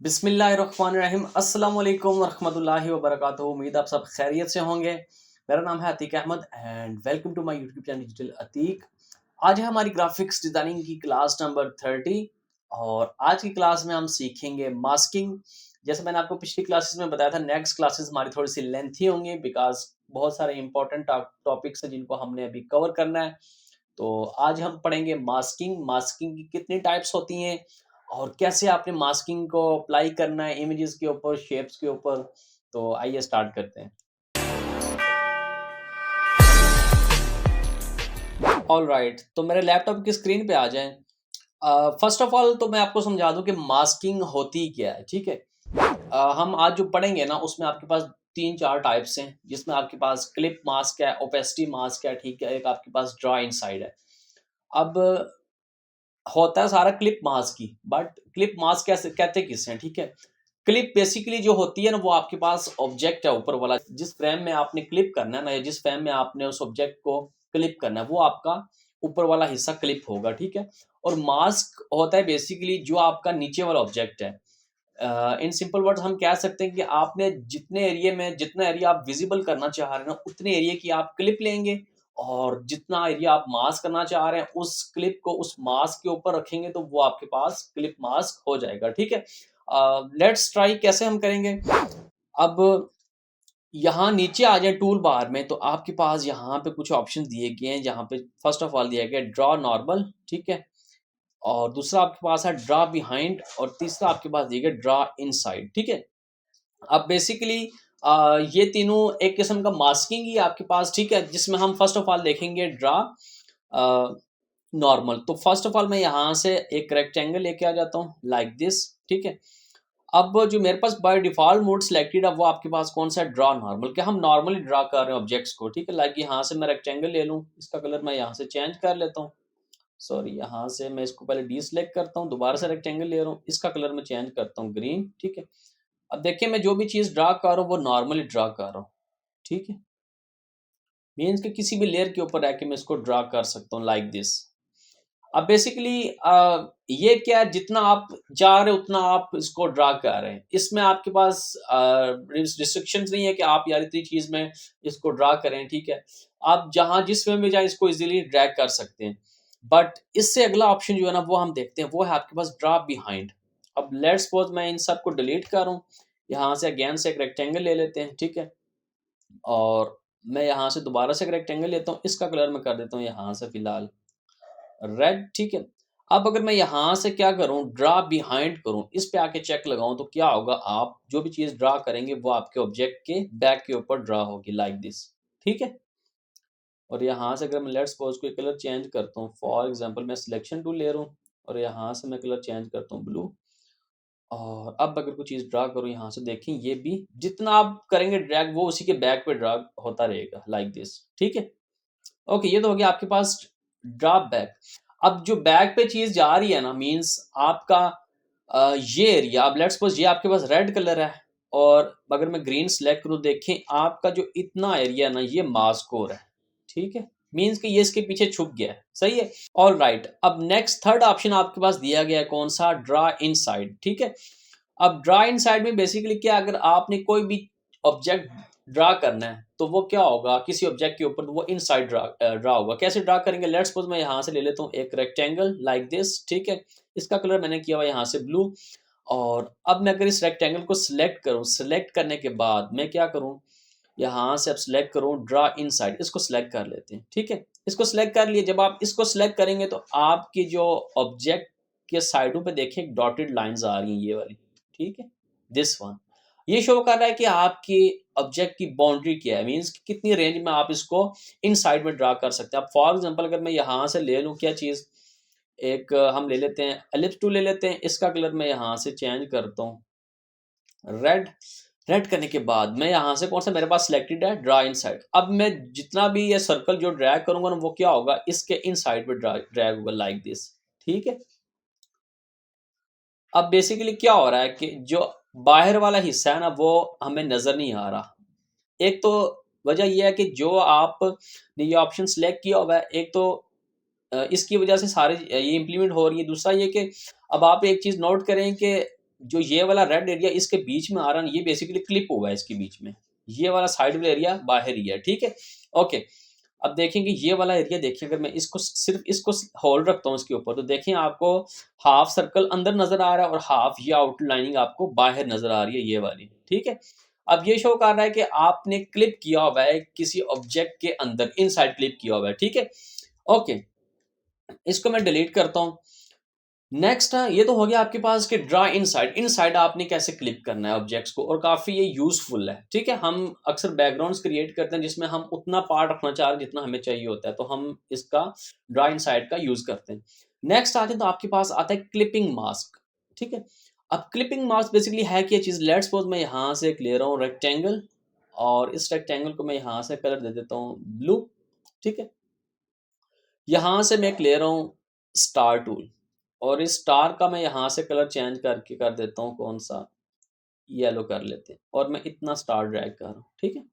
बिस्मिल्लाहिर्रहमानिर्रहीम अस्सलाम वालेकुम वरहमतुल्लाहि वबरकातुहू। उम्मीद आप सब खैरियत से होंगे। मेरा नाम है Atiq Ahmed and welcome to my YouTube channel digital Atiq. आज है हमारी ग्राफिक्स डिज़ाइनिंग की क्लास नंबर 30 और आज की क्लास में हम सीखेंगे मास्किंग। जैसे मैंने आपको पिछली क्लासेस में बताया था, नेक्स्ट क्लासेस हमारी थोड़ी-सी लेंथी होंगी बिकॉज़ बहुत सारे इंपॉर्टेंट टॉपिक्स हैं जिनको हमने अभी कवर करना है। तो आज हम पढ़ेंगे मास्किंग। मास्किंग की कितनी टाइप्स होती हैं और कैसे आपने मास्किंग को अप्लाई करना है इमेजेस के ऊपर, शेप्स के ऊपर। तो आइए स्टार्ट करते हैं। ऑलराइट, तो मेरे लैपटॉप की स्क्रीन पे आ जाएं। फर्स्ट ऑफ ऑल तो मैं आपको समझा दूं कि मास्किंग होती क्या है, ठीक है। हम आज जो पढ़ेंगे ना उसमें आपके पास तीन चार टाइप्स हैं, जिसमें आपके पास क्लिप मास्क है, ओपेसिटी मास्क है, ठीक है, एक आपके पास ड्रा इनसाइड है। अब होता है सारा क्लिप मास्क की, बट क्लिप मास्क कैसे कहते किसे हैं, ठीक है। क्लिप बेसिकली जो होती है ना, वो आपके पास ऑब्जेक्ट है ऊपर वाला, जिस फ्रेम में आपने क्लिप करना है ना, या जिस फ्रेम में आपने उस ऑब्जेक्ट को क्लिप करना है, वो आपका ऊपर वाला हिस्सा क्लिप होगा, ठीक है। और मास्क होता है बेसिकली जो आपका नीचे वाला ऑब्जेक्ट है। इन सिंपल वर्ड्स हम कह सकते हैं कि आपने जितने एरिया में जितना एरिया आप विजिबल करना चाह रहे हैं ना, उतने एरिया की आप क्लिप लेंगे और जितना एरिया आप मास्क करना चाह रहे हैं उस क्लिप को उस मास्क के ऊपर रखेंगे, तो वो आपके पास क्लिप मास्क हो जाएगा, ठीक है। लेट्स ट्राई कैसे हम करेंगे। अब यहाँ नीचे आ जाए टूल बार में, तो आपके पास यहाँ पे कुछ ऑप्शन दिए गए हैं, जहाँ पे फर्स्ट ऑफ ऑल दिया गया है ड्रॉ नॉर्मल, ठीक है। और दूसरा आपके पास है ड्रॉ बिहाइंड और तीसरा आपके पास दिया गया ड्रॉ इनसाइड, ठीक है। अब बेसिकली ये तीनों एक किस्म का मास्किंग ही आपके पास, ठीक है, जिसमें हम फर्स्ट ऑफ ऑल देखेंगे ड्रा नॉर्मल। तो फर्स्ट ऑफ ऑल मैं यहाँ से एक रेक्टेंगल लेके आ जाता हूँ लाइक दिस, ठीक है। अब जो मेरे पास बाय डिफॉल्ट मोड सिलेक्टेड है वो आपके पास कौन सा है, ड्रा नॉर्मल, कि हम नॉर्मली ड्रा कर रहे हैं ऑब्जेक्ट्स को, ठीक है। लाइक यहाँ से मैं रेक्टेंगल ले लूँ, इसका कलर मैं यहाँ से चेंज कर लेता हूँ। सॉरी, यहाँ से मैं इसको पहले डी सेलेक्ट करता हूँ, दोबारा से रेक्टेंगल ले रहा हूँ, इसका कलर मैं चेंज करता हूँ ग्रीन, ठीक है। अब देखिए, मैं जो भी चीज़ ड्रा कर रहा हूँ वो नॉर्मली ड्रा कर रहा हूँ, ठीक है। मीन्स कि किसी भी लेयर के ऊपर रह के मैं इसको ड्रा कर सकता हूँ लाइक दिस। अब बेसिकली ये क्या है, जितना आप चाह रहे हो उतना आप इसको ड्रा कर रहे हैं। इसमें आपके पास रिस्ट्रिक्शंस नहीं है कि आप यार इतनी चीज़ में इसको ड्रा करें, ठीक है। आप जहाँ जिस वे में जाए इसको इजीली ड्रैग कर सकते हैं। बट इससे अगला ऑप्शन जो है ना वो हम देखते हैं, वो है आपके पास ड्रा बिहाइंड। अब लेट्स सपोज मैं इन सब को डिलीट कर रहा हूँ, यहाँ से अगेन से एक रेक्टेंगल ले लेते हैं, ठीक है। और मैं यहाँ से दोबारा से एक रेक्टेंगल लेता हूँ, इसका कलर मैं कर देता हूँ यहाँ से फिलहाल रेड, ठीक है। अब अगर मैं यहाँ से क्या करूँ, ड्रा बिहाइंड करूँ, इस पे आके चेक लगाऊं, तो क्या होगा, आप जो भी चीज़ ड्रा करेंगे वो आपके ऑब्जेक्ट के बैक के ऊपर ड्रा होगी लाइक दिस, ठीक है। और यहाँ से अगर मैं लेट्स सपोज कोई कलर चेंज करता हूँ, फॉर एग्जांपल मैं सिलेक्शन टूल ले रहा हूँ और यहाँ से मैं कलर चेंज करता हूँ ब्लू। और अब अगर कोई चीज़ ड्रा करूँ यहाँ से, देखें ये भी जितना आप करेंगे ड्रैग वो उसी के बैक पे ड्रा होता रहेगा लाइक दिस, ठीक है। ओके, ये तो हो गया आपके पास ड्रा बैक। अब जो बैक पे चीज जा रही है ना, मींस आपका ये एरिया, अब लेट्स सपोज ये आपके पास रेड कलर है और अगर मैं ग्रीन सेलेक्ट करूँ, देखें आपका जो इतना एरिया ना ये मास्क हो रहा है, ठीक है। मींस कि ये इसके पीछे छुप गया है, सही है। ऑल राइट, अब नेक्स्ट थर्ड ऑप्शन आपके पास दिया गया है कौन सा, ड्रा इनसाइड, ठीक है। अब ड्रा इनसाइड में बेसिकली क्या, अगर आपने कोई भी ऑब्जेक्ट ड्रा करना है तो वो क्या होगा, किसी ऑब्जेक्ट के ऊपर, वो इनसाइड ड्रा होगा। कैसे ड्रा करेंगे, लेट्स सपोज मैं यहाँ से ले लेता हूँ एक रेक्टेंगल लाइक दिस, ठीक है। इसका कलर मैंने किया हुआ यहाँ से ब्लू। और अब मैं अगर इस रेक्टेंगल को सिलेक्ट करूँ, सिलेक्ट करने के बाद मैं क्या करूँ, यहाँ से अब सिलेक्ट करूँ ड्रा इनसाइड, इसको सिलेक्ट कर लेते हैं, ठीक है। इसको सिलेक्ट कर लिए, जब आप इसको सिलेक्ट करेंगे तो आपकी जो ऑब्जेक्ट के साइडों पे देखें डॉटेड लाइंस आ रही हैं, ये वाली, ठीक है, दिस वन। ये शो कर रहा है कि आपकी ऑब्जेक्ट की बाउंड्री क्या है, मींस कितनी रेंज में आप इसको इनसाइड में ड्रा कर सकते हैं। अब फॉर एग्जांपल अगर मैं यहाँ से ले लूँ क्या चीज़, एक हम ले लेते हैं एलिप्स टूल ले लेते हैं, इसका कलर मैं यहाँ से चेंज करता हूँ रेड। रेड करने के बाद मैं यहाँ से कौन सा मेरे पास सिलेक्टेड है, ड्रा इनसाइड। अब मैं जितना भी ये सर्कल जो ड्रैग करूंगा ना वो क्या होगा, इसके इनसाइड पे ड्रैग होगा लाइक दिस, ठीक है। अब बेसिकली क्या हो रहा है कि जो बाहर वाला हिस्सा है ना वो हमें नजर नहीं आ रहा। एक तो वजह यह है कि जो आपने ये ऑप्शन सेलेक्ट किया हुआ है, एक तो इसकी वजह से सारे ये इम्प्लीमेंट हो रही है। दूसरा ये कि अब आप एक चीज़ नोट करें कि जो ये वाला रेड एरिया इसके बीच में आ रहा है, ये बेसिकली क्लिप हुआ है इसके बीच में, ये वाला साइड वाला एरिया बाहर ही है, ठीक है। ओके, अब देखेंगे ये वाला एरिया, देखिए अगर मैं इसको सिर्फ इसको होल्ड रखता हूँ इसके ऊपर, तो देखें आपको हाफ सर्कल अंदर नजर आ रहा है और हाफ ये आउटलाइनिंग आपको बाहर नजर आ रही है, ये वाली, ठीक है। अब ये शो कर रहा है कि आपने क्लिप किया हुआ है किसी ऑब्जेक्ट के अंदर, इनसाइड क्लिप किया हुआ है, ठीक है। ओके, इसको मैं डिलीट करता हूँ। नेक्स्ट है, ये तो हो गया आपके पास कि ड्रा इनसाइड, इनसाइड आपने कैसे क्लिप करना है ऑब्जेक्ट्स को, और काफ़ी ये यूजफुल है, ठीक है। हम अक्सर बैकग्राउंड्स क्रिएट करते हैं जिसमें हम उतना पार्ट रखना चाह रहे हैं जितना हमें चाहिए होता है, तो हम इसका ड्रा इनसाइड का यूज करते हैं। नेक्स्ट आते हैं तो आपके पास आता है क्लिपिंग मास्क, ठीक है। अब क्लिपिंग मास्क बेसिकली है क्या चीज़, लेट्स सपोज मैं यहाँ से एक ले रहा हूँ रेक्टेंगल, और इस रेक्टेंगल को मैं यहाँ से कलर दे देता हूँ ब्लू, ठीक है। यहाँ से मैं एक ले रहा हूँ स्टार टूल, और इस स्टार का मैं यहाँ से कलर चेंज करके कर देता हूँ कौन सा, येलो कर लेते हैं, और मैं इतना स्टार ड्रैग कर रहा हूँ, ठीक है।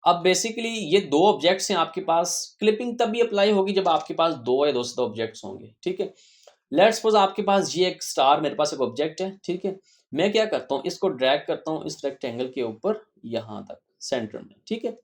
अब बेसिकली ये दो ऑब्जेक्ट्स हैं आपके पास, क्लिपिंग तभी अप्लाई होगी जब आपके पास दो या दो से ऑब्जेक्ट्स होंगे, ठीक है। लेट्स सपोज आपके पास ये एक स्टार, मेरे पास एक ऑब्जेक्ट है, ठीक है। मैं क्या करता हूँ, इसको ड्रैग करता हूँ इस रेक्टेंगल के ऊपर यहाँ तक सेंटर में, ठीक है।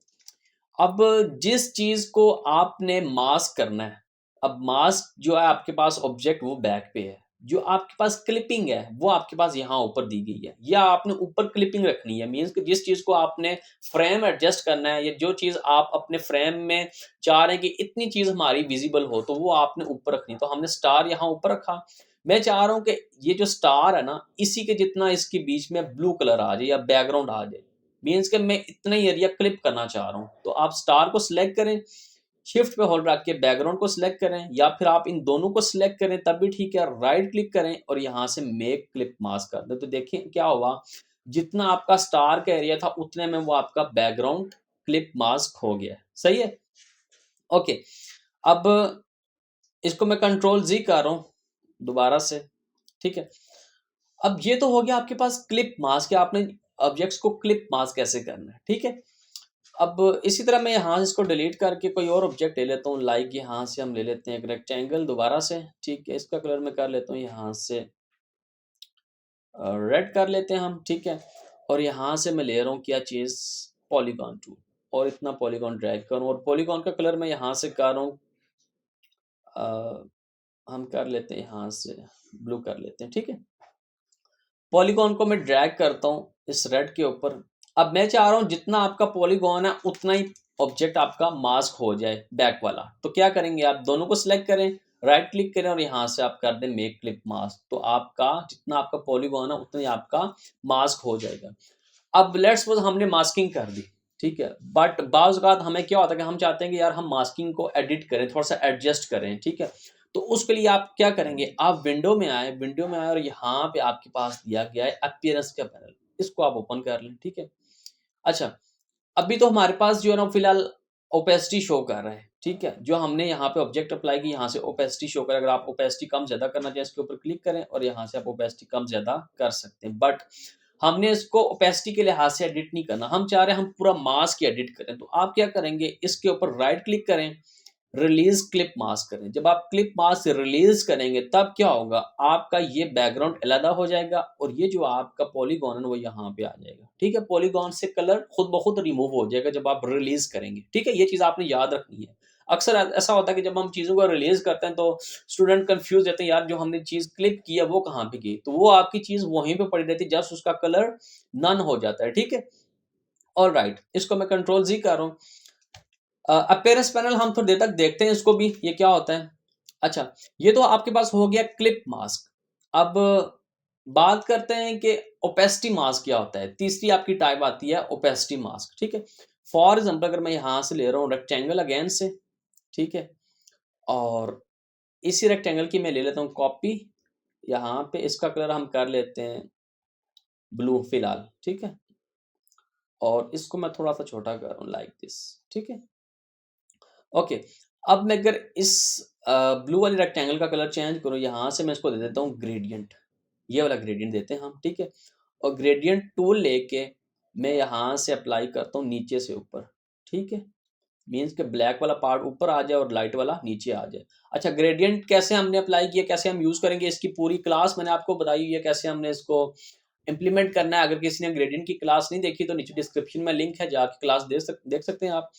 अब जिस चीज को आपने मास्क करना है, अब मास्क जो है आपके पास ऑब्जेक्ट वो बैक पे है, जो आपके पास क्लिपिंग है वो आपके पास यहाँ ऊपर दी गई है, या आपने ऊपर क्लिपिंग रखनी है, मीन्स कि जिस चीज को आपने फ्रेम एडजस्ट करना है, या जो चीज आप अपने फ्रेम में चाह रहे हैं कि इतनी चीज हमारी विजिबल हो, तो वो आपने ऊपर रखनी है। तो हमने स्टार यहाँ ऊपर रखा, मैं चाह रहा हूँ कि ये जो स्टार है ना, इसी के जितना इसके बीच में ब्लू कलर आ जाए या बैकग्राउंड आ जाए, मीन्स कि मैं इतना ही एरिया क्लिप करना चाह रहा हूँ। तो आप स्टार को सिलेक्ट करें, शिफ्ट पे होल्ड रख के बैकग्राउंड को सिलेक्ट करें, या फिर आप इन दोनों को सिलेक्ट करें तब भी ठीक है, राइट क्लिक करें और यहाँ से मेक क्लिप मास्क कर दें। तो देखिए क्या हुआ, जितना आपका स्टार का एरिया था उतने में वो आपका बैकग्राउंड क्लिप मास्क हो गया, सही है। ओके, अब इसको मैं कंट्रोल जी कर रहा हूँ दोबारा से, ठीक है। अब ये तो हो गया आपके पास क्लिप मास्क, आपने ऑब्जेक्ट्स को क्लिप मास्क कैसे करना है, ठीक है। अब इसी तरह मैं यहाँ से इसको डिलीट करके कोई और ऑब्जेक्ट ले लेता हूँ, लाइक यहाँ से हम ले लेते हैं एक रेक्टेंगल दोबारा से, ठीक है। इसका कलर मैं कर लेता हूँ यहाँ से रेड कर लेते हैं हम, ठीक है। और यहाँ से मैं ले रहा हूँ क्या चीज़, पॉलीगॉन टूल, और इतना पॉलीगॉन ड्रैग करूँ, और पॉलीगॉन का कलर मैं यहाँ से कर रहा हूँ, हम कर लेते हैं यहाँ से ब्लू कर लेते हैं, ठीक है। पॉलीगॉन को मैं ड्रैग करता हूँ इस रेड के ऊपर। अब मैं चाह रहा हूँ जितना आपका पॉलीगॉन है उतना ही ऑब्जेक्ट आपका मास्क हो जाए बैक वाला, तो क्या करेंगे, आप दोनों को सिलेक्ट करें, राइट क्लिक करें और यहाँ से आप कर दें मेक क्लिप मास्क, तो आपका जितना आपका पॉलीगॉन है उतना ही आपका मास्क हो जाएगा। अब लेट्स सपोज हमने मास्किंग कर दी, ठीक है, बट बाज़ औक़ात हमें क्या होता है कि हम चाहते हैं कि यार हम मास्किंग को एडिट करें, थोड़ा सा एडजस्ट करें, ठीक है। तो उसके लिए आप क्या करेंगे, आप विंडो में आए और यहाँ पे आपके पास दिया गया है अपीयरेंस का पैनल, इसको आप ओपन कर लें, ठीक है। अच्छा, अभी तो हमारे पास जो है ना फिलहाल ओपेसिटी शो कर रहा है, ठीक है। जो हमने यहाँ पे ऑब्जेक्ट अप्लाई की, यहाँ से ओपेसिटी शो कर, अगर आप ओपेसिटी कम ज्यादा करना चाहें इसके ऊपर क्लिक करें और यहाँ से आप ओपेसिटी कम ज्यादा कर सकते हैं, बट हमने इसको ओपेसिटी के लिहाज से एडिट नहीं करना, हम चाह रहे हैं हम पूरा मास्क एडिट करें। तो आप क्या करेंगे, इसके ऊपर राइट क्लिक करें, रिलीज क्लिप मास्क करें। जब आप क्लिप मास्क रिलीज करेंगे तब क्या होगा, आपका ये बैकग्राउंड अलग हो जाएगा और ये जो आपका पॉलीगॉन है वो यहाँ पे आ जाएगा, ठीक है। पॉलीगॉन से कलर खुद ब खुद रिमूव हो जाएगा जब आप रिलीज करेंगे, ठीक है। ये चीज आपने याद रखनी है। अक्सर ऐसा होता है कि जब हम चीज़ों को रिलीज करते हैं तो स्टूडेंट कंफ्यूज रहते हैं, यार जो हमने चीज़ क्लिक की है वो कहाँ पे गई, तो वो आपकी चीज़ वहीं पे पड़ी रहती है, जस्ट उसका कलर नन हो जाता है, ठीक है। ऑल राइट, इसको मैं कंट्रोल जी कर रहा हूँ। अपीयरेंस पैनल हम थोड़ी देर तक देखते हैं इसको भी, ये क्या होता है। अच्छा, ये तो आपके पास हो गया क्लिप मास्क। अब बात करते हैं कि ओपेसिटी मास्क क्या होता है। तीसरी आपकी टाइप आती है ओपेसिटी मास्क, ठीक है। फॉर एग्जाम्पल अगर मैं यहाँ से ले रहा हूँ रेक्टेंगल अगेन से, ठीक है, और इसी रेक्टेंगल की मैं ले लेता हूँ कॉपी, यहाँ पे इसका कलर हम कर लेते हैं ब्लू फिलहाल, ठीक है, और इसको मैं थोड़ा सा छोटा कर रहा हूँ लाइक दिस, ठीक है। ओके, अब मैं अगर इस ब्लू वाली रेक्टेंगल का कलर चेंज करूँ, यहाँ से मैं इसको दे देता हूँ ग्रेडियंट, ये वाला ग्रेडियंट देते हैं हम, ठीक है। और ग्रेडियंट टूल लेके मैं यहाँ से अप्लाई करता हूँ नीचे से ऊपर, ठीक है। मीन्स के ब्लैक वाला पार्ट ऊपर आ जाए और लाइट वाला नीचे आ जाए। अच्छा, ग्रेडियंट कैसे हमने अप्लाई किया, कैसे हम यूज़ करेंगे, इसकी पूरी क्लास मैंने आपको बताई हुई है, कैसे हमने इसको इम्प्लीमेंट करना है। अगर किसी ने ग्रेडियंट की क्लास नहीं देखी तो नीचे डिस्क्रिप्शन में लिंक है, जाके क्लास देख सकते हैं आप।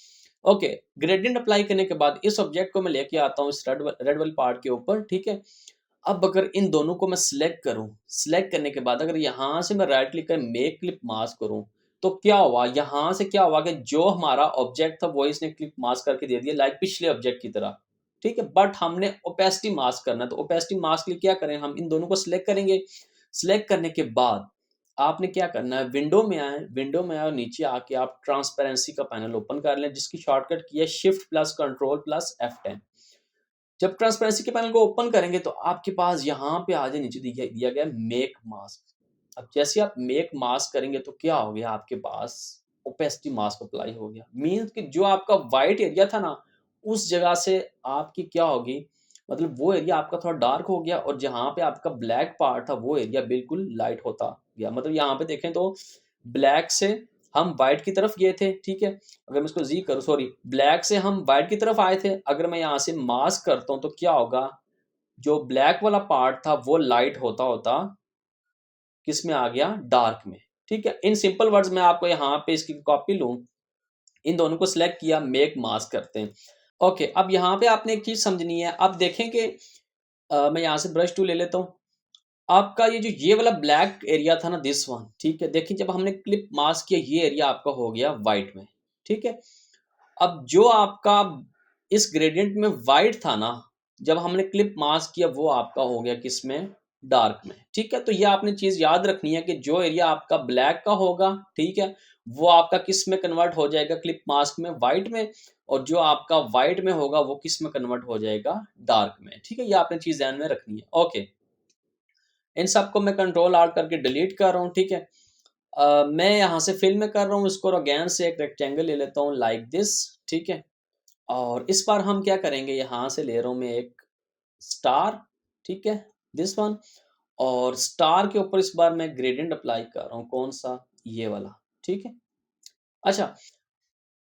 ओके, ग्रेडियंट अप्लाई करने के बाद इस ऑब्जेक्ट को मैं लेके आता हूँ इस रेड वाले पार्ट के ऊपर, ठीक है। अब अगर इन दोनों को मैं सिलेक्ट करूं, सिलेक्ट करने के बाद अगर यहाँ से मैं राइट क्लिक कर मेक क्लिप मास्क करूं, तो क्या हुआ, यहाँ से क्या हुआ कि जो हमारा ऑब्जेक्ट था वो इसने क्लिप मास्क करके दे दिया, लाइक पिछले ऑब्जेक्ट की तरह, ठीक है। बट हमने ओपेसिटी मास्क करना है, तो ओपेसिटी मास्क के लिए क्या करें, हम इन दोनों को सिलेक्ट करेंगे। सिलेक्ट करने के बाद आपने क्या करना है, विंडो में आए और नीचे आके आप ट्रांसपेरेंसी का पैनल ओपन कर लें, जिसकी शॉर्टकट की है shift plus control plus F10। जब ट्रांसपेरेंसी के पैनल को ओपन करेंगे तो आपके पास यहाँ पे आ जाए, नीचे दिया गया मेक मास्क। अब जैसे आप मेक मास्क करेंगे तो क्या हो गया, आपके पास ओपेसिटी मास्क अप्लाई हो गया। मीन्स कि जो आपका वाइट एरिया था ना, उस जगह से आपकी क्या होगी, मतलब वो एरिया आपका थोड़ा डार्क हो गया, और जहाँ पे आपका ब्लैक पार्ट था वो एरिया बिल्कुल लाइट होता गया। मतलब यहाँ पे देखें तो ब्लैक से हम वाइट की तरफ गए थे, ठीक है। अगर मैं इसको जी करूँ, सॉरी, ब्लैक से हम वाइट की तरफ आए थे। अगर मैं यहाँ से मास्क करता हूँ तो क्या होगा, जो ब्लैक वाला पार्ट था वो लाइट होता होता किस में आ गया, डार्क में, ठीक है। इन सिंपल वर्ड्स में आपको यहाँ पे इसकी कॉपी लूँ, इन दोनों को सिलेक्ट किया, मेक मास्क करते हैं। ओके, अब यहाँ पे आपने एक चीज समझनी है। अब देखें कि मैं यहाँ से ब्रश टूल ले लेता हूँ। आपका ये वाला ब्लैक एरिया था ना, दिस वन, ठीक है। देखिए जब हमने क्लिप मास्क किया, ये एरिया आपका हो गया वाइट में, ठीक है। अब जो आपका इस ग्रेडियंट में वाइट था ना, जब हमने क्लिप मास्क किया वो आपका हो गया किसमें, डार्क में, ठीक है। तो ये आपने चीज याद रखनी है कि जो एरिया आपका ब्लैक का होगा, ठीक है, वो आपका किस में कन्वर्ट हो जाएगा, क्लिप मास्क में, वाइट में। और जो आपका वाइट में होगा वो किस में कन्वर्ट हो जाएगा, डार्क में, ठीक है। ये आपने चीज ध्यान में रखनी है। ओके, इन सबको मैं कंट्रोल आर्ट करके डिलीट कर रहा हूँ, ठीक है। मैं यहाँ से फिल में कर रहा हूँ इसको, अगेन से एक रेक्टेंगल ले लेता हूँ लाइक दिस, ठीक है। और इस बार हम क्या करेंगे, यहाँ से ले रहा हूँ मैं एक स्टार, ठीक है, दिस वन। और स्टार के ऊपर इस बार मैं ग्रेडियंट अप्लाई कर रहा हूँ, कौन सा, ये वाला, ठीक है। अच्छा,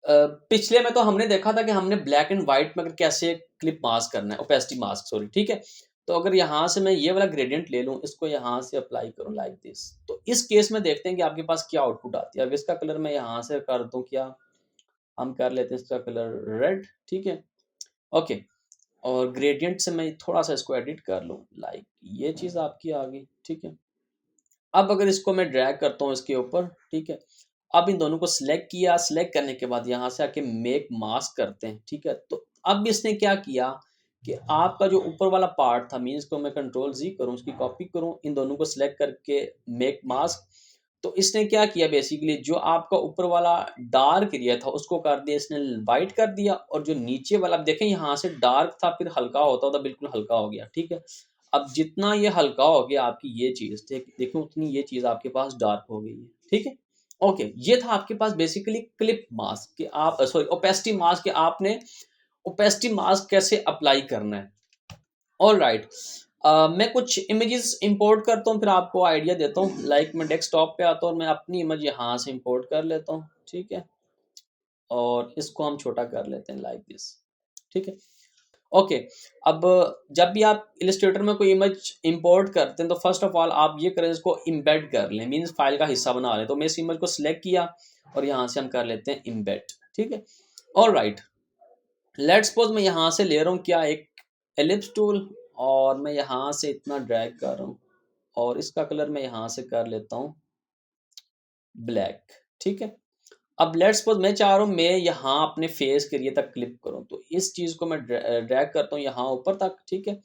पिछले में तो हमने देखा था कि हमने ब्लैक एंड व्हाइट में कैसे क्लिप मास्क करना है, ओपेसिटी मास्क, सॉरी, ठीक है। तो अगर यहाँ से मैं ये वाला ग्रेडियंट ले लूँ, इसको यहाँ से अप्लाई करूँ लाइक दिस, तो इस केस में देखते हैं कि आपके पास क्या आउटपुट आती है। अब इसका कलर मैं यहाँ से कर दूँ, क्या हम कर लेते हैं इसका कलर रेड, ठीक है। ओके, और ग्रेडियंट से मैं थोड़ा सा इसको एडिट कर लूँ, लाइक ये चीज़ आपकी आ गई, ठीक है। अब अगर इसको मैं ड्रैग करता हूँ इसके ऊपर, ठीक है। अब इन दोनों को सिलेक्ट किया, सिलेक्ट करने के बाद यहाँ से आके मेक मास्क करते हैं, ठीक है। तो अब इसने क्या किया कि आपका जो ऊपर वाला पार्ट था, मीन्स को मैं कंट्रोल जी करूँ, उसकी कॉपी करूँ, इन दोनों को सिलेक्ट करके मेक मास्क, तो इसने क्या किया, बेसिकली जो आपका ऊपर वाला डार्क एरिया था उसको कर दिया इसने वाइट कर दिया, और जो नीचे वाला देखें यहाँ से डार्क था फिर हल्का होता होता बिल्कुल हल्का हो गया, ठीक है। अब जितना ये हल्का हो गया आपकी ये चीज, देखो उतनी ये चीज आपके पास डार्क हो गई है, ठीक है। ओके, ये था आपके पास बेसिकली क्लिप मास्क कि आप, सॉरी, ओपेसिटी मास्क कि आपने ओपेसिटी मास्क कैसे अप्लाई करना है। ऑल राइट, मैं कुछ इमेजेस इंपोर्ट करता हूँ, फिर आपको आइडिया देता हूँ। लाइक मैं डेस्कटॉप पे आता हूँ और मैं अपनी इमेज यहाँ से इंपोर्ट कर लेता हूँ, ठीक है। और इसको हम छोटा कर लेते हैं लाइक दिस, ठीक है। ओके, अब जब भी आप इलस्ट्रेटर में कोई इमेज इंपोर्ट करते हैं तो फर्स्ट ऑफ ऑल आप ये करें, इसको इम्बेड कर लें, मीन्स फाइल का हिस्सा बना लें। तो मैं इस इमेज को सिलेक्ट किया और यहाँ से हम कर लेते हैं इम्बेड, ठीक है। ऑल राइट, लेट्स सपोज मैं यहाँ से ले रहा हूँ क्या, एक एलिप्स टूल, और मैं यहाँ से इतना ड्रैग कर रहा हूँ और इसका कलर मैं यहाँ से कर लेता हूँ ब्लैक, ठीक है। अब लेट्स सपोज मैं चाह रहा हूँ मैं यहाँ अपने फेस के एरिया तक क्लिप करूँ, तो इस चीज़ को मैं ड्रैग करता हूँ यहाँ ऊपर तक, ठीक है।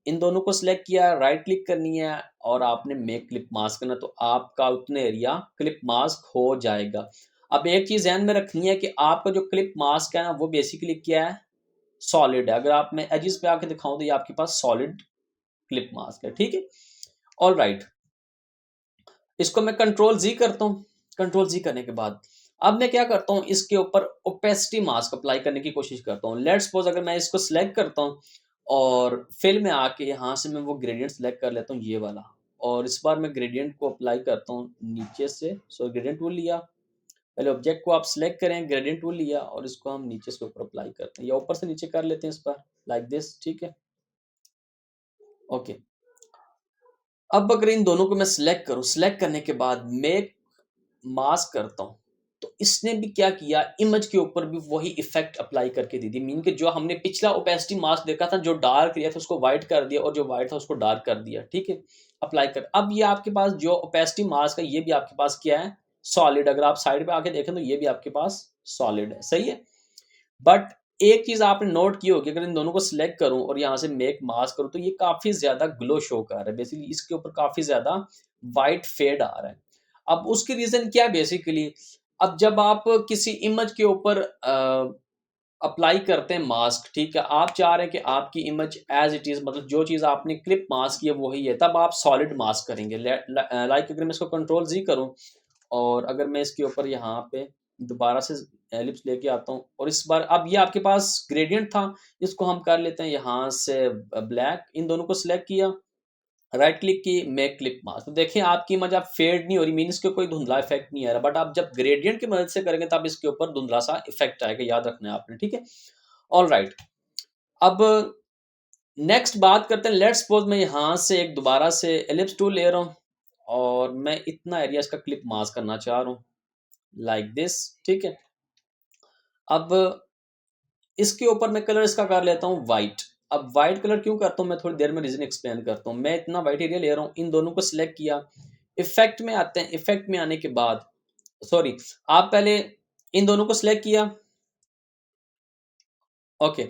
इन दोनों को सिलेक्ट किया, राइट क्लिक करनी है और आपने मेक क्लिप मास्क करना, तो आपका उतने एरिया क्लिप मास्क हो जाएगा। अब एक चीज़ ध्यान में रखनी है कि आपका जो क्लिप मास्क है ना, वो बेसिकली क्या है, सॉलिड है। अगर आप मैं एजिस पे आके दिखाऊं तो ये आपके पास सॉलिड क्लिप मास्क है, ठीक है। ऑल राइट, इसको मैं कंट्रोल जी करता हूँ। कंट्रोल जी करने के बाद अब मैं क्या करता हूँ, इसके ऊपर ओपेसिटी मास्क अप्लाई करने की कोशिश करता हूँ। लेट्स सपोज अगर मैं इसको सिलेक्ट करता हूँ और फिल में आके यहाँ से मैं वो ग्रेडियंट सिलेक्ट कर लेता हूँ, ये वाला, और इस बार मैं ग्रेडियंट को अप्लाई करता हूँ नीचे से, सो ग्रेडियंट टूल लिया पहले ऑब्जेक्ट को आप सिलेक्ट करें, ग्रेडियंट टूल लिया और इसको हम नीचे से ऊपर अप्लाई करते हैं या ऊपर से नीचे कर लेते हैं इस पर, लाइक दिस, ठीक है। ओके, अब अगर इन दोनों को मैं सिलेक्ट करूं, सिलेक्ट करने के बाद मेक मास्क करता हूं, तो इसने भी क्या किया, इमेज के ऊपर भी वही इफेक्ट अप्लाई करके दी थी। मीन कि जो हमने पिछला ओपेसिटी मास्क देखा था, जो डार्क एरिया था उसको व्हाइट कर दिया और जो व्हाइट था उसको डार्क कर दिया, ठीक है, अप्लाई कर। अब ये आपके पास जो ओपेसिटी मास्क है ये भी आपके पास क्या है, सॉलिड। अगर आप साइड पे आके देखें तो ये भी आपके पास सॉलिड है, सही है। बट एक चीज आपने नोट की होगी, अगर इन दोनों को सिलेक्ट करूं और यहाँ से मेक मास्क करूं तो ये काफी ज्यादा ग्लो शो कर रहा है, बेसिकली इसके ऊपर काफी ज्यादा वाइट फेड आ रहा है। अब उसकी रीजन क्या है बेसिकली, अब जब आप किसी इमेज के ऊपर अप्लाई करते हैं मास्क, ठीक है, आप चाह रहे हैं कि आपकी इमेज एज इट इज, मतलब जो चीज आपने क्लिप मास्क की है वही है, तब आप सॉलिड मास्क करेंगे। लाइक अगर मैं इसको कंट्रोल जी करूं और अगर मैं इसके ऊपर यहाँ पे दोबारा से एलिप्स लेके आता हूँ और इस बार अब ये आपके पास ग्रेडियंट था, इसको हम कर लेते हैं यहाँ से ब्लैक, इन दोनों को सिलेक्ट किया, राइट क्लिक की, मेक क्लिप मास्क। तो देखें आपकी इमेज अब फेड नहीं हो रही, मीन के कोई धुंधला इफेक्ट नहीं आ रहा, बट आप जब ग्रेडियंट की मदद से करेंगे तब इसके ऊपर धुंधला सा इफेक्ट आएगा, याद रखना है आपने, ठीक है। ऑल राइट, अब नेक्स्ट बात करते हैं। लेट्स सपोज मैं यहाँ से एक दोबारा से एलिप्स टूल ले रहा हूँ और मैं इतना एरिया इसका क्लिप मास्क करना चाह रहा हूँ, लाइक दिस, ठीक है। अब इसके ऊपर मैं कलर इसका कर लेता हूँ वाइट। अब वाइट कलर क्यों करता हूँ मैं थोड़ी देर में रीजन एक्सप्लेन करता हूँ। मैं इतना वाइट एरिया ले रहा हूँ, इन दोनों को सिलेक्ट किया, इफेक्ट में आते हैं। इफेक्ट में आने के बाद सॉरी, आप पहले इन दोनों को सिलेक्ट किया, ओके।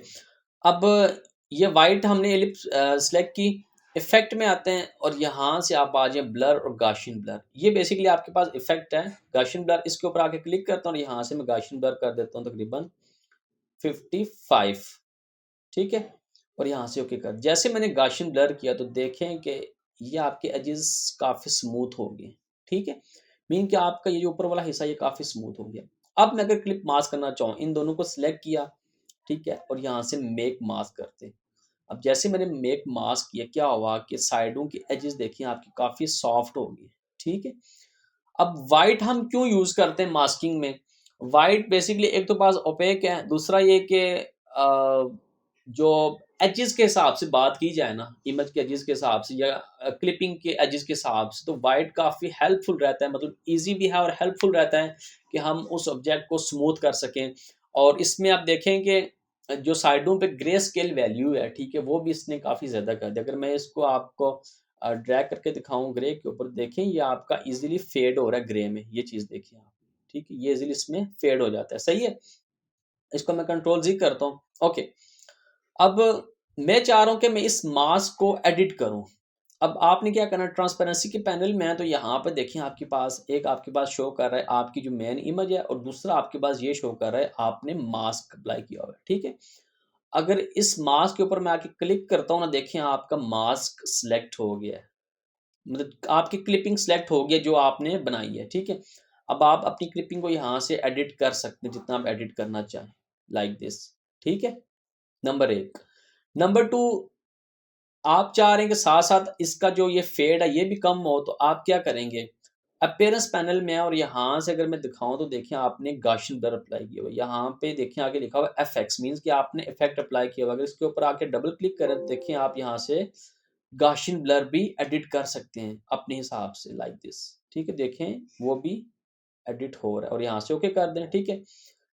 अब ये वाइट हमने एलिप्स सेलेक्ट की, इफेक्ट में आते हैं और यहाँ से आप आ जाए ब्लर और गाशियन ब्लर। ये बेसिकली आपके पास इफेक्ट है गाशियन ब्लर, इसके ऊपर आके क्लिक करता हूँ और यहाँ से मैं गाशियन ब्लर कर देता हूँ तकरीबन 55, ठीक है, और यहाँ से ओके कर। जैसे मैंने गाशियन ब्लर किया तो देखें कि ये आपके एजेस काफ़ी स्मूथ हो गए, ठीक है, मीन कि आपका ये जो ऊपर वाला हिस्सा ये काफ़ी स्मूथ हो गया। अब मैं अगर क्लिप मास्क करना चाहूँ, इन दोनों को सिलेक्ट किया, ठीक है, और यहाँ से मेक मास्क करते। अब जैसे मैंने मेक मास्क किया, क्या हुआ कि साइडों की एजेस देखिए आपकी काफ़ी सॉफ्ट हो गई, ठीक है। अब वाइट हम क्यों यूज करते हैं मास्किंग में, वाइट बेसिकली एक तो पास ओपेक है, दूसरा ये कि जो एजेस के हिसाब से बात की जाए ना, इमेज के एजेस के हिसाब से या क्लिपिंग के एजेस के हिसाब से, तो वाइट काफ़ी हेल्पफुल रहता है, मतलब इजी भी है और हेल्पफुल रहता है कि हम उस ऑब्जेक्ट को स्मूथ कर सकें। और इसमें आप देखें कि जो साइडों पे ग्रे स्केल वैल्यू है, ठीक है, वो भी इसने काफ़ी ज़्यादा कर दिया। अगर मैं इसको आपको ड्रैग करके दिखाऊं ग्रे के ऊपर, देखें ये आपका इजीली फेड हो रहा है ग्रे में, ये चीज़ देखिए आप, ठीक है, ये इजीली इसमें फेड हो जाता है, सही है। इसको मैं कंट्रोल जी करता हूँ, ओके। अब मैं चाह रहा हूँ कि मैं इस मास्क को एडिट करूँ। अब आपने क्या करना है, ट्रांसपेरेंसी के पैनल में है तो यहाँ पे देखिए आपके पास एक आपके पास शो कर रहा है आपकी जो मेन इमेज है और दूसरा आपके पास ये शो कर रहा है आपने मास्क अप्लाई किया हुआ है, ठीक है। अगर इस मास्क के ऊपर मैं आके क्लिक करता हूँ ना, देखिए आपका मास्क सिलेक्ट हो गया है, मतलब आपकी क्लिपिंग सेलेक्ट हो गई जो आपने बनाई है, ठीक है। अब आप अपनी क्लिपिंग को यहाँ से एडिट कर सकते हैं जितना आप एडिट करना चाहें, लाइक दिस, ठीक है, नंबर एक। नंबर टू, आप चाह रहे हैं कि साथ साथ इसका जो ये फेड है ये भी कम हो, तो आप क्या करेंगे, अपीयरेंस पैनल में है और यहाँ से अगर मैं दिखाऊं तो देखिए आपने गाशियन ब्लर अप्लाई किया हुआ है, यहाँ पे देखिए आगे लिखा हुआ एफ एक्स, मीन्स कि आपने इफेक्ट अप्लाई किया हुआ। अगर इसके ऊपर आके डबल क्लिक करें तो देखिए आप यहाँ से गाशियन ब्लर भी एडिट कर सकते हैं अपने हिसाब से, लाइक दिस, ठीक है, देखें वो भी एडिट हो रहा है और यहाँ से ओके कर दें, ठीक है।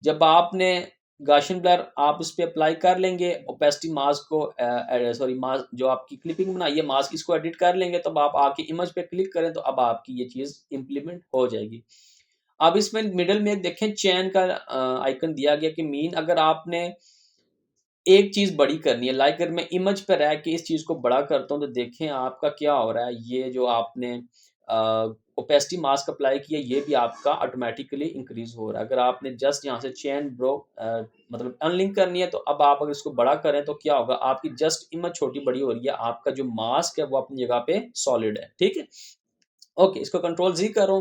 जब आपने गाशियन ब्लर आप इस पे अप्लाई कर लेंगे, ओपेसिटी मास्क को सॉरी मास्क जो आपकी क्लिपिंग बनाई है मास्क, इसको एडिट कर लेंगे, तब आप आके इमेज पे क्लिक करें तो अब आपकी ये चीज़ इम्प्लीमेंट हो जाएगी। अब इसमें मिडल में देखें चैन का आइकन दिया गया कि मीन अगर आपने एक चीज़ बड़ी करनी है, लाइक अगर मैं इमेज पे रह के इस चीज़ को बड़ा करता हूँ तो देखें आपका क्या हो रहा है, ये जो आपने ओपेसिटी मास्क अप्लाई किया ये भी आपका ऑटोमेटिकली इंक्रीज हो रहा है। अगर आपने जस्ट यहाँ से चेन ब्रो मतलब अनलिंक करनी है तो अब आप अगर इसको बड़ा करें तो क्या होगा, आपकी जस्ट इमेज छोटी बड़ी हो रही है, आपका जो मास्क है वो अपनी जगह पे सॉलिड है, ठीक है। ओके, इसको कंट्रोल जी करो,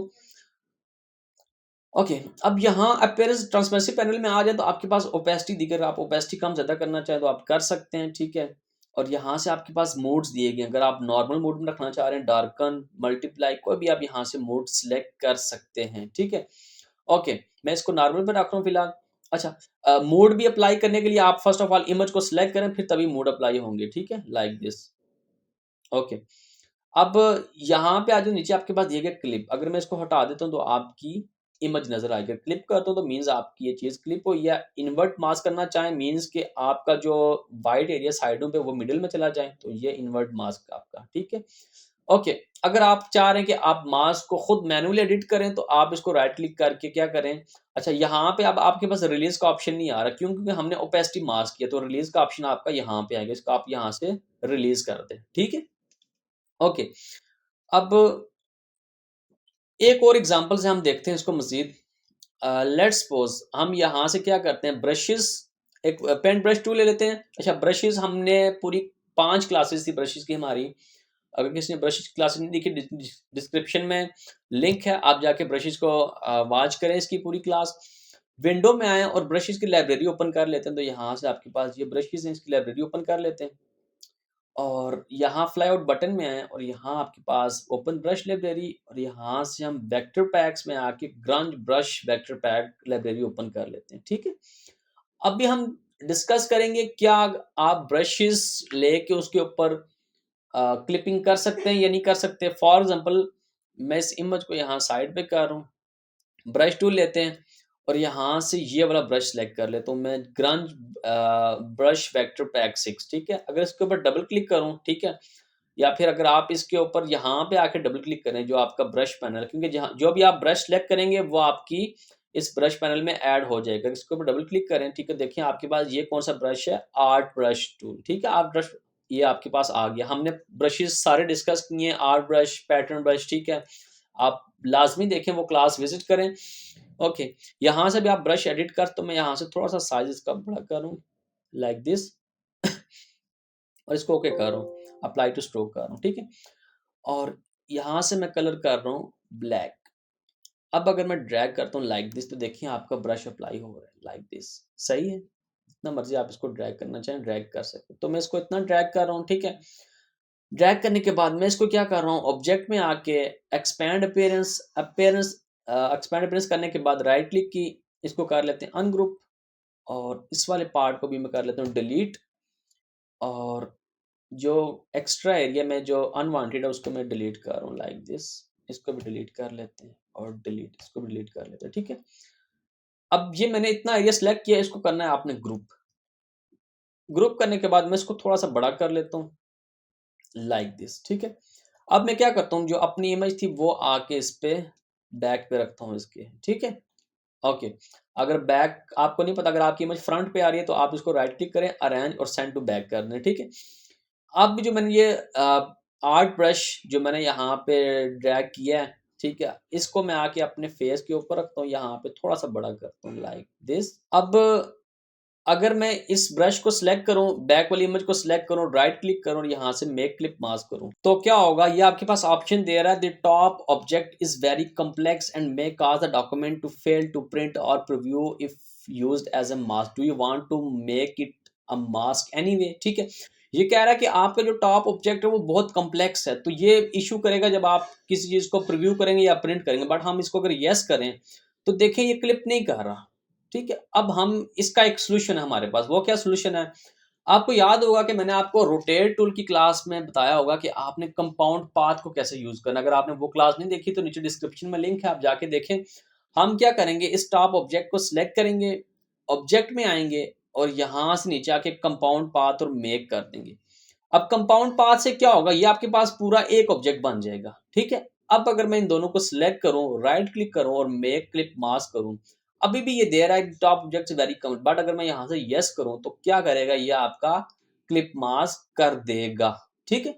ओके। अब यहाँ अपीयरेंस ट्रांसपेरेंसी पैनल में आ जाए तो आपके पास ओपेसिटी दिखेगा, आप ओपेसिटी कम ज़्यादा करना चाहें तो आप कर सकते हैं, ठीक है। और यहाँ से आपके पास मोड्स दिए गए हैं, अगर आप नॉर्मल मोड में रखना चाह रहे हैं, डार्कन, मल्टीप्लाई, कोई भी आप यहाँ से मोड सिलेक्ट कर सकते हैं, ठीक है। ओके, मैं इसको नॉर्मल पे रख रहा हूँ फिलहाल। अच्छा, मोड भी अप्लाई करने के लिए आप फर्स्ट ऑफ ऑल इमेज को सिलेक्ट करें, फिर तभी मोड अप्लाई होंगे, ठीक है, लाइक दिस। ओके, अब यहाँ पे आ जाओ नीचे, आपके पास दिए गए क्लिप, अगर मैं इसको हटा देता हूँ तो आपकी इमेज नजर आएगी। क्लिप करता हूँ तो मीन्स आपकी ये चीज क्लिप हो, या इन्वर्ट मास्क करना चाहें मीन्स कि आपका जो वाइट एरिया साइडों पे वो मिडिल में चला जाए, तो ये इन्वर्ट मास्क आपका, ठीक है। ओके, अगर आप चाह रहे हैं कि आप मास्क को खुद मैनुअली एडिट करें तो आप इसको राइट क्लिक करके क्या करें। अच्छा, यहाँ पे अब आपके पास रिलीज का ऑप्शन नहीं आ रहा, क्यों? क्योंकि हमने ओपेसिटी मास्क किया, तो रिलीज का ऑप्शन आपका यहाँ पे आएगा, इसको आप यहाँ से रिलीज कर दें, ठीक है। ओके, अब एक और एग्जांपल से हम देखते हैं इसको मजीद। लेट्स सपोज हम यहाँ से क्या करते हैं, ब्रशेस, एक पेंट ब्रश टूल ले लेते हैं। अच्छा, ब्रशेस हमने पूरी 5 क्लासेस थी ब्रशेस की हमारी। अगर किसी ने ब्रशेस की क्लासेस नहीं देखी, डिस्क्रिप्शन में लिंक है, आप जाके ब्रशेस को वॉच करें इसकी पूरी क्लास। विंडो में आए और ब्रशेस की लाइब्रेरी ओपन कर लेते हैं, तो यहाँ से आपके पास ये ब्रशेस हैं, इसकी लाइब्रेरी ओपन कर लेते हैं और यहाँ फ्लाई आउट बटन में आए और यहाँ आपके पास ओपन ब्रश लाइब्रेरी, और यहाँ से हम वेक्टर पैक्स में आके grunge brush vector pack library open कर लेते हैं, ठीक है। अभी हम डिस्कस करेंगे क्या आप ब्रशेस लेके उसके ऊपर क्लिपिंग कर सकते हैं या नहीं कर सकते। फॉर एग्जांपल, मैं इस इमेज को यहाँ साइड पे कर रहा हूँ, ब्रश टूल लेते हैं और यहाँ से ये वाला ब्रश सेलेक्ट कर लेता हूँ मैं, ग्रंज ब्रश वेक्टर पैक 6, ठीक है। अगर इसके ऊपर डबल क्लिक करूँ, ठीक है, या फिर अगर आप इसके ऊपर यहाँ पे आके डबल क्लिक करें जो आपका ब्रश पैनल, क्योंकि जहाँ जो भी आप ब्रश सेलेक्ट करेंगे वो आपकी इस ब्रश पैनल में ऐड हो जाएगा। इसके ऊपर डबल क्लिक करें, ठीक है, देखिए आपके पास ये कौन सा ब्रश है, आर्ट ब्रश टूल, ठीक है। आर्ट ब्रश ये आपके पास आ गया। हमने ब्रशेस सारे डिस्कस किए हैं, आर्ट ब्रश, पैटर्न ब्रश, ठीक है। आप लाजमी देखें, वो क्लास विजिट करें। ओके, यहाँ से भी आप ब्रश एडिट कर, तो मैं यहाँ से थोड़ा सा साइज इसका बड़ा करूँ लाइक दिस और इसको ओके कर रहा हूँ, अप्लाई टू स्ट्रोक कर रहा हूँ, ठीक है। और यहाँ से मैं कलर कर रहा हूँ ब्लैक। अब अगर मैं ड्रैग करता हूँ लाइक दिस, तो देखिए आपका ब्रश अप्लाई हो रहा है लाइक दिस, सही है। जितना मर्जी आप इसको ड्रैग करना चाहें ड्रैग कर सकते हैं। तो मैं इसको इतना ड्रैग कर रहा हूँ, ठीक है। ड्रैग करने के बाद मैं इसको क्या कर रहा हूँ, ऑब्जेक्ट में आके expand appearance appearance expand appearance करने के बाद राइट क्लिक की, इसको कर लेते हैं अनग्रुप, और इस वाले पार्ट को भी मैं कर लेता हूँ डिलीट, और जो एक्स्ट्रा एरिया में जो अनवांटेड है उसको मैं डिलीट कर रहा हूँ लाइक दिस। इसको भी डिलीट कर लेते हैं और डिलीट, इसको भी डिलीट कर लेते हैं, ठीक है। अब ये मैंने इतना एरिया सेलेक्ट किया, इसको करना है आपने ग्रुप। ग्रुप करने के बाद मैं इसको थोड़ा सा बड़ा कर लेता हूँ लाइक दिस, ठीक है। अब मैं क्या करता हूँ, जो अपनी इमेज थी वो आके इस पे बैक पे रखता हूँ इसके, ठीक है। ओके, अगर बैक आपको नहीं पता, अगर आपकी इमेज फ्रंट पे आ रही है तो आप इसको राइट क्लिक करें, अरेंज और सेंड टू बैक कर दें, ठीक है। अब जो मैंने ये आर्ट ब्रश जो मैंने यहाँ पे ड्रैग किया है, ठीक है, इसको मैं आके अपने फेस के ऊपर रखता हूँ, यहाँ पे थोड़ा सा बड़ा करता हूँ लाइक दिस। अब अगर मैं इस ब्रश को सिलेक्ट करूं, बैक वाली इमेज को सिलेक्ट करूं, राइट क्लिक करूं और यहाँ से मेक क्लिप मास्क करूं, तो क्या होगा, ये आपके पास ऑप्शन दे रहा है, the top object is very complex and may cause the document to fail to print or preview if used as a mask, do you want to make it a mask anyway, ठीक है। ये कह रहा है कि आपका जो top object है वो बहुत कम्प्लेक्स है, तो ये इशू करेगा जब आप किसी चीज को प्रीव्यू करेंगे या प्रिंट करेंगे। बट हम इसको अगर यस करें तो देखें ये क्लिप नहीं कर रहा, ठीक है। अब हम इसका एक सोल्यूशन है हमारे पास, वो क्या सोल्यूशन है, आपको याद होगा कि मैंने आपको रोटेट टूल की क्लास में बताया होगा कि आपने कंपाउंड पाथ को कैसे यूज करना। अगर आपने वो क्लास नहीं देखी तो नीचे डिस्क्रिप्शन में लिंक है, आप जाके देखें। हम क्या करेंगे, इस टॉप ऑब्जेक्ट को सिलेक्ट करेंगे, ऑब्जेक्ट में आएंगे और यहां से नीचे आके कंपाउंड पाथ और मेक कर देंगे। अब कंपाउंड पाथ से क्या होगा, ये आपके पास पूरा एक ऑब्जेक्ट बन जाएगा, ठीक है। अब अगर मैं इन दोनों को सिलेक्ट करूं, राइट क्लिक करूं और मेक क्लिप मास्क करूं, अभी भी ये दे रहा है top object very come, but अगर मैं यहां से यस करूं तो क्या करेगा, ये आपका क्लिप मास्क कर देगा, ठीक है।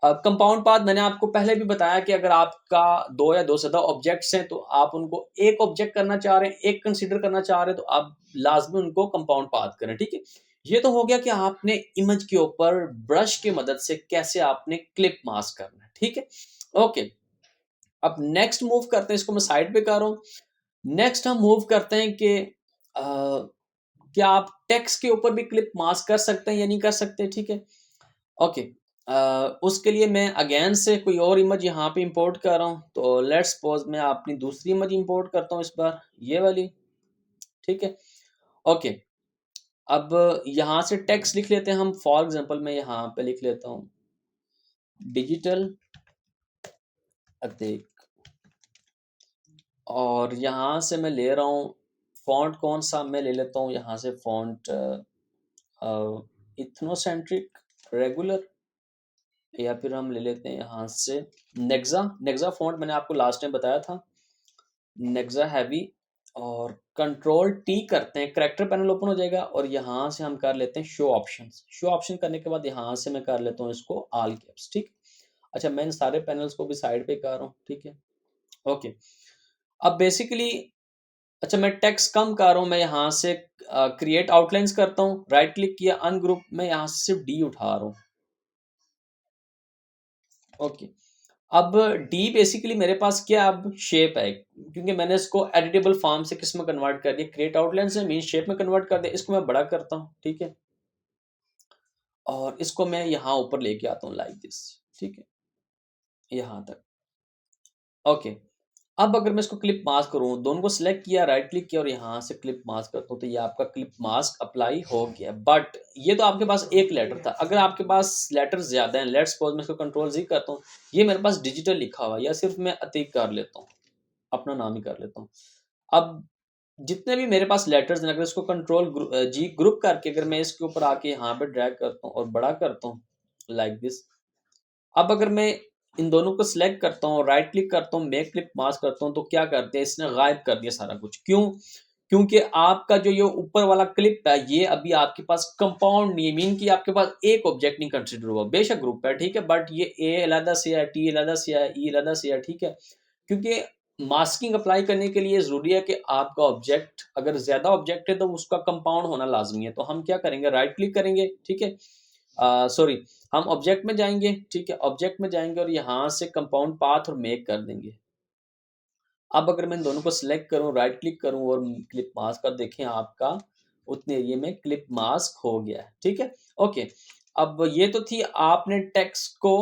अब कंपाउंड पाथ मैंने आपको पहले भी बताया कि अगर आपका दो या दो से ज्यादा ऑब्जेक्ट्स हैं तो आप उनको एक ऑब्जेक्ट करना चाह रहे हैं, एक कंसीडर करना चाह रहे हैं, तो आप लाजमी उनको कंपाउंड पाथ करें, ठीक है। ये तो हो गया कि आपने इमेज के ऊपर ब्रश की मदद से कैसे आपने क्लिप मास्क करना है, ठीक है। ओके, अब नेक्स्ट मूव करते हैं, इसको मैं साइड पे कर रहा हूँ। नेक्स्ट हम मूव करते हैं कि क्या आप टेक्स्ट के ऊपर भी क्लिप मास्क कर सकते हैं या नहीं कर सकते, ठीक है। ओके, उसके लिए मैं अगेन से कोई और इमेज यहाँ पे इंपोर्ट कर रहा हूँ, तो लेट्स सपोज मैं अपनी दूसरी इमेज इंपोर्ट करता हूँ इस बार, ये वाली, ठीक है। ओके, अब यहाँ से टेक्स्ट लिख लेते हैं हम, फॉर एग्जांपल मैं यहाँ पे लिख लेता हूँ डिजिटल अतिक, और यहाँ से मैं ले रहा हूँ फॉन्ट, कौन सा मैं ले लेता हूँ यहाँ से फॉन्ट, इथनोसेंट्रिक रेगुलर, या फिर हम ले लेते हैं यहाँ से नेक्सा। नेक्सा फॉन्ट मैंने आपको लास्ट टाइम बताया था, नेक्सा हैवी। और कंट्रोल टी करते हैं, करेक्टर पैनल ओपन हो जाएगा, और यहाँ से हम कर लेते हैं शो ऑप्शन। शो ऑप्शन करने के बाद यहाँ से मैं कर लेता हूँ इसको ऑल कैप्स, ठीक। अच्छा, मैं इन सारे पैनल्स को भी साइड पे कर रहा हूँ, ठीक है। ओके, अब बेसिकली, अच्छा मैं टेक्स्ट कम कर रहा हूँ, मैं यहाँ से क्रिएट आउटलाइंस करता हूँ, राइट क्लिक किया अनग्रुप, मैं यहाँ से सिर्फ डी उठा रहा हूँ। ओके, अब डी बेसिकली मेरे पास क्या, अब शेप है, क्योंकि मैंने इसको एडिटेबल फॉर्म से किस में कन्वर्ट कर दिया, क्रिएट आउटलाइन से मीन शेप में कन्वर्ट कर दिया। इसको मैं बड़ा करता हूँ, ठीक है, और इसको मैं यहाँ ऊपर लेके आता हूँ लाइक दिस, ठीक है, यहाँ तक। ओके, अब अगर मैं इसको क्लिप मास्क करूँ, दोनों को सिलेक्ट किया, राइट क्लिक किया और यहाँ से क्लिप मास्क करता हूँ, तो ये आपका क्लिप मास्क अप्लाई हो गया। बट ये तो आपके पास एक लेटर था, अगर आपके पास लेटर ज्यादा हैं, लेट्स सपोज मैं इसको कंट्रोल जी करता हूँ, ये मेरे पास डिजिटल लिखा हुआ है, या सिर्फ मैं अतीक कर लेता हूँ, अपना नाम ही कर लेता हूँ। अब जितने भी मेरे पास लेटर्स हैं, अगर इसको कंट्रोल जी ग्रुप करके अगर मैं इसके ऊपर आके यहाँ पे ड्रैग करता हूँ और बड़ा करता हूँ लाइक दिस, अब अगर मैं इन दोनों को सिलेक्ट करता हूँ, राइट क्लिक करता हूँ, मेक क्लिप मास्क करता हूँ, तो क्या करते हैं, इसने गायब कर दिया सारा कुछ। क्यों? क्योंकि आपका जो ये ऊपर वाला क्लिप है, ये अभी आपके पास कंपाउंड नहीं है, मीन कि आपके पास एक ऑब्जेक्ट नहीं कंसिडर हुआ, बेशक ग्रुप है, ठीक है, बट ये ए अलहदा से है, टी अलहदा से है, ई अलहदा से है, ठीक है। क्योंकि मास्किंग अप्लाई करने के लिए जरूरी है कि आपका ऑब्जेक्ट, अगर ज्यादा ऑब्जेक्ट है तो उसका कंपाउंड होना लाजमी है। तो हम क्या करेंगे, राइट क्लिक करेंगे, ठीक है, सॉरी, हम ऑब्जेक्ट में जाएंगे, ठीक है, ऑब्जेक्ट में जाएंगे और यहाँ से कंपाउंड पाथ और मेक कर देंगे। अब अगर मैं इन दोनों को सिलेक्ट करूं, राइट क्लिक करूं और क्लिप मास्क कर, देखें आपका उतने एरिया में क्लिप मास्क हो गया है, ठीक है। ओके, अब ये तो थी आपने टेक्स्ट को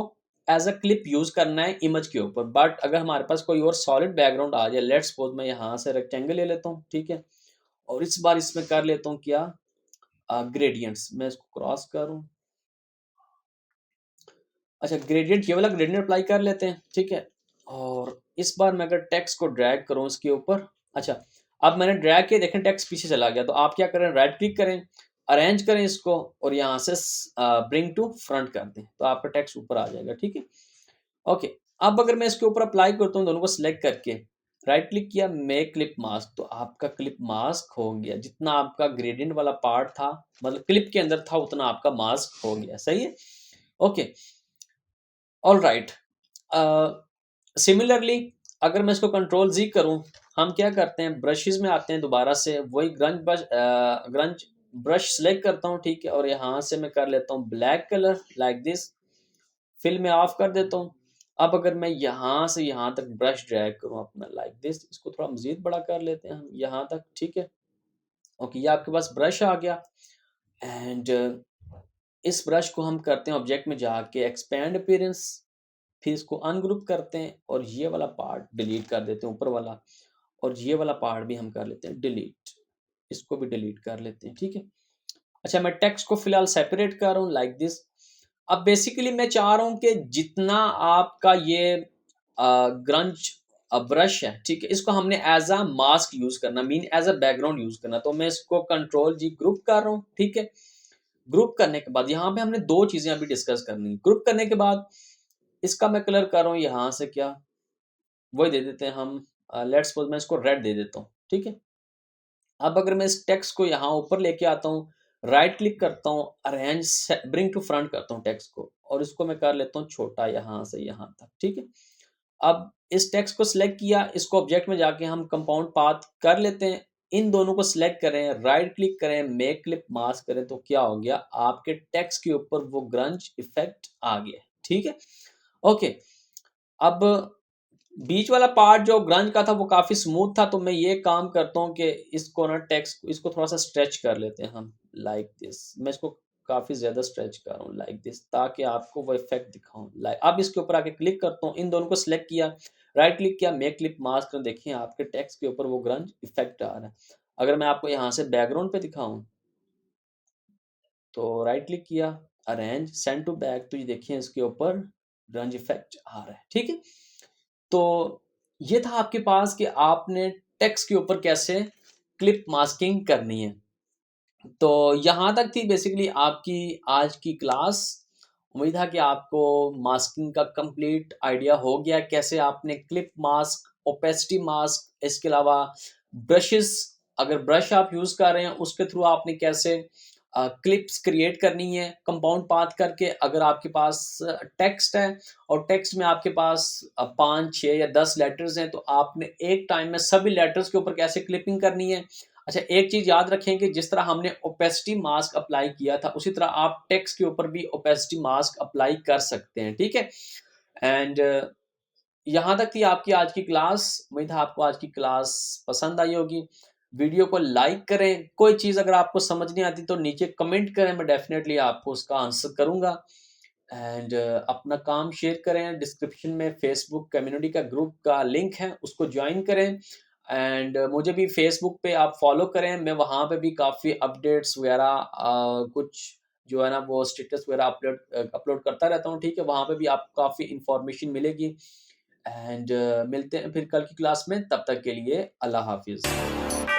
एज अ क्लिप यूज करना है इमेज के ऊपर, बट अगर हमारे पास कोई और सॉलिड बैकग्राउंड आ जाए, लेट्स सपोज मैं यहाँ से रेक्टेंगल ले लेता हूँ, ठीक है, और इस बार इसमें कर लेता हूँ क्या, ग्रेडियंट्स, मैं इसको क्रॉस करूँ। अच्छा, ग्रेडियंट, ये वाला ग्रेडियंट अप्लाई कर लेते हैं, ठीक है। और इस बार मैं अगर टेक्स्ट को ड्रैग करूं इसके ऊपर, अच्छा, अब मैंने ड्रैग किया, देखें टेक्स्ट पीछे चला गया, तो आप क्या करें, राइट क्लिक करें, अरेंज करें इसको, और यहाँ से ब्रिंग टू फ्रंट कर दें, तो आपका टेक्स्ट ऊपर आ जाएगा, ठीक है। ओके, अब अगर मैं इसके ऊपर अप्लाई करता हूँ, दोनों को सिलेक्ट करके राइट क्लिक किया, मेक क्लिप मास्क, तो आपका क्लिप मास्क हो गया, जितना आपका ग्रेडियंट वाला पार्ट था, मतलब क्लिप के अंदर था, उतना आपका मास्क हो गया, सही है। ओके, ऑल राइट, सिमिलरली अगर मैं इसको कंट्रोल जी करूं, हम क्या करते हैं, ब्रशेस में आते हैं, दोबारा से वही ग्रंज ब्रश सेलेक्ट करता हूं, ठीक है, और यहाँ से मैं कर लेता हूँ black colour like this, fill में ऑफ कर देता हूँ। अब अगर मैं यहाँ से यहाँ तक ब्रश ड्रैग करूँ अपना लाइक दिस, इसको थोड़ा मजीद बड़ा कर लेते हैं हम यहाँ तक, ठीक है। ओके, ये आपके पास ब्रश आ गया, एंड इस ब्रश को हम करते हैं ऑब्जेक्ट में जाके एक्सपैंड अपीयरेंस, फिर इसको अनग्रुप करते हैं और ये वाला पार्ट डिलीट कर देते हैं ऊपर वाला, और ये वाला पार्ट भी हम कर लेते हैं डिलीट, इसको भी डिलीट कर लेते हैं, ठीक है। अच्छा, मैं टेक्स्ट को फिलहाल सेपरेट कर रहा हूँ लाइक दिस। अब बेसिकली मैं चाह रहा हूँ कि जितना आपका ये ग्रंज ब्रश है, ठीक है, इसको हमने एज अ मास्क यूज करना, mean as a background use करना, तो मैं इसको कंट्रोल जी ग्रुप कर रहा हूँ, ठीक है। ग्रुप करने के बाद यहाँ पे हमने दो चीजें अभी डिस्कस करनी है। ग्रुप करने के बाद इसका मैं कलर कर रहा हूँ यहाँ से क्या, वही दे देते हैं हम, लेट्स सपोज मैं इसको रेड दे देता हूँ, ठीक है। अब अगर मैं इस टेक्स्ट को यहाँ ऊपर लेके आता हूँ, राइट क्लिक करता हूँ, अरेंज ब्रिंग टू फ्रंट करता हूँ टेक्स्ट को, और इसको मैं कर लेता हूँ छोटा यहाँ से यहाँ तक, ठीक है। अब इस टेक्स्ट को सिलेक्ट किया, इसको ऑब्जेक्ट में जाके हम कंपाउंड पाथ कर लेते हैं, इन दोनों को सिलेक्ट करें, राइट क्लिक करें, मेक क्लिप मास्क करें, तो क्या हो गया, आपके टेक्स्ट के ऊपर वो ग्रंज इफेक्ट आ गया, ठीक है। ओके, अब बीच वाला पार्ट जो ग्रंज का था वो काफी स्मूथ था, तो मैं ये काम करता हूँ कि इसको ना टेक्स्ट इसको थोड़ा सा स्ट्रेच कर लेते हैं हम लाइक दिस, मैं इसको काफ़ी ज़्यादा स्ट्रेच कर रहा हूँ लाइक दिस, ताकि आपको वो इफ़ेक्ट दिखाऊँ। लाइक अब इसके ऊपर आके क्लिक करता हूँ, इन दोनों को सिलेक्ट किया, राइट क्लिक किया, मेक क्लिप मास्क, देखिए आपके टेक्स्ट के ऊपर वो ग्रंज इफ़ेक्ट आ रहा है। अगर मैं आपको यहाँ से बैकग्राउंड पे दिखाऊँ, तो राइट क्लिक किया, अरेंज, सेंड टू बैक, तो ये देखिए इसके ऊपर ग्रंज इफ़ेक्ट आ रहा है, ठीक है? तो ये था आपके पास कि आपने टेक्स्ट के ऊपर कैसे क्लिप मास्किंग करनी है। तो यहाँ तक थी बेसिकली आपकी आज की क्लास। उम्मीद है कि आपको मास्किंग का कंप्लीट आइडिया हो गया, कैसे आपने क्लिप मास्क, ओपेसिटी मास्क, इसके अलावा ब्रशेस, अगर ब्रश आप यूज़ कर रहे हैं उसके थ्रू आपने कैसे क्लिप्स क्रिएट करनी है कंपाउंड पाथ करके। अगर आपके पास टेक्स्ट है और टेक्स्ट में आपके पास 5, 6 या 10 लेटर्स हैं, तो आपने एक टाइम में सभी लेटर्स के ऊपर कैसे क्लिपिंग करनी है। अच्छा, एक चीज़ याद रखें कि जिस तरह हमने ओपेसिटी मास्क अप्लाई किया था, उसी तरह आप टेक्स्ट के ऊपर भी ओपेसिटी मास्क अप्लाई कर सकते हैं, ठीक है? एंड यहाँ तक थी आपकी आज की क्लास। उम्मीद है आपको आज की क्लास पसंद आई होगी। वीडियो को लाइक करें, कोई चीज़ अगर आपको समझ नहीं आती तो नीचे कमेंट करें, मैं डेफ़िनेटली आपको उसका आंसर करूँगा। एंड अपना काम शेयर करें, डिस्क्रिप्शन में फ़ेसबुक कम्युनिटी का ग्रुप का लिंक है, उसको जॉइन करें। एंड मुझे भी फ़ेसबुक पे आप फ़ॉलो करें, मैं वहाँ पे भी काफ़ी अपडेट्स वगैरह कुछ जो है ना वो स्टेटस वगैरह अपलोड करता रहता हूँ, ठीक है? वहाँ पे भी आपको काफ़ी इन्फॉर्मेशन मिलेगी। एंड मिलते हैं फिर कल की क्लास में, तब तक के लिए अल्लाह हाफ़िज़।